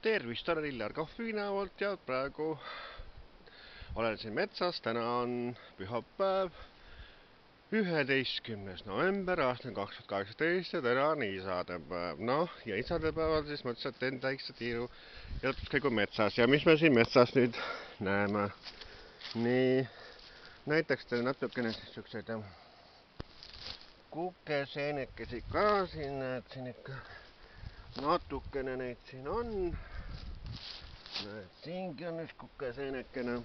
Tervist, olen Illar Kohvinäolt ja praegu olen siin metsas. Täna on pühapäev, 11. november aastal 2018 ja täna on isadepäev. Noh, ja isadepäeval siis mõtlesin, et teen väikse tiiru jalutuskäigu metsas. Ja mis me siin metsas nüüd näeme? Nii, näiteks teile natukene siukseid kukeseenekesi ka siin, näed siin ikka natukene neid siin on. Näed, siingi on üks kukeseenekene.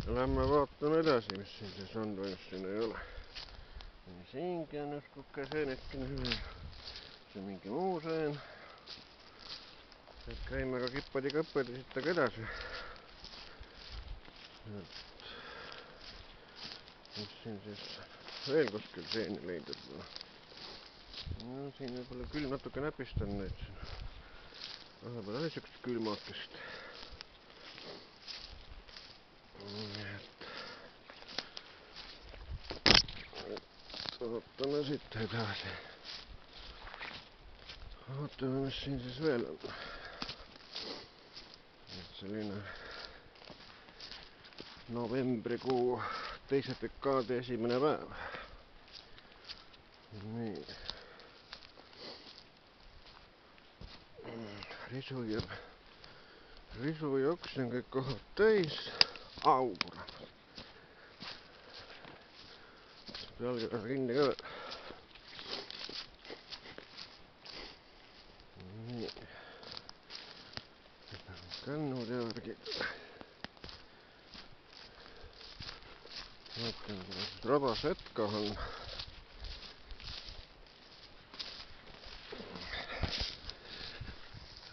Lähme vaatame edasi, mis siin siis on või mis siin ei ole. Siingi on üks kukeseenekene. See mingi muu seen. Nüüd käime ka kippadi-kõppadi siit edasi. Mis siin siis veel kuskil seeni leidub? No siin võib-olla küll natuke näpistan neid siin. Vahepeal oli siukest külmakest. Vaatame siit edasi. Vaatame, mis siin siis veel on. Selline novembrikuu teise dekaadi esimene päev. Nii. Risu ja oks on kõik kohad täis. Au, kurat. Jalga kinni ka veel. Nii. Kännud järgi. Vaatan, kuidas rabas hetka on.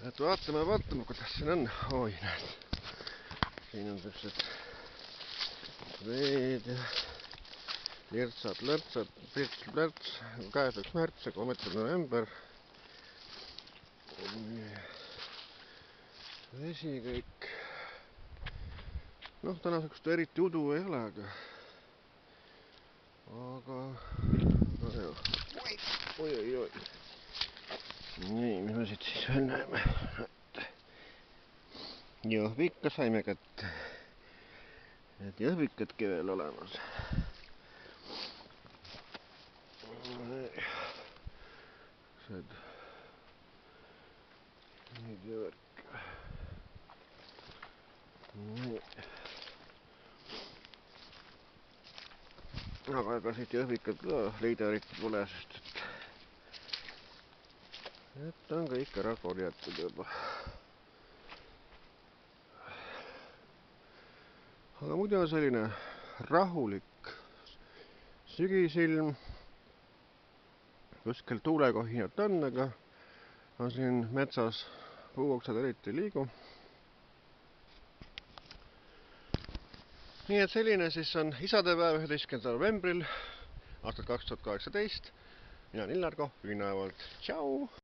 Et vaatame, kuidas siin on. Oi, näed. Siin on sellised veed ja lirtsad, lärtsad, plärts, käes üks märts ja 3. november. Vesi kõik. Noh, täna sääkust eriti udu ei ole, aga no jah. Oi. Nii, mis me siit siis veel näeme? Jõhvika saime kätte. Need jõhvikadki veel olemas. Nüüd jõvärk. Nii. Aga ega siit jõhvikad ka leida eriti pole, sest et on kõik ära korjatud juba. Aga muidu on selline rahulik sügisilm. Kuskil tuulekohinat on, aga on siin metsas puuoksad eriti ei liigu. Nii et selline siis on isadepäev 11. novembril aastal 2018. Mina olen Illar Kohvinäolt. Tšau!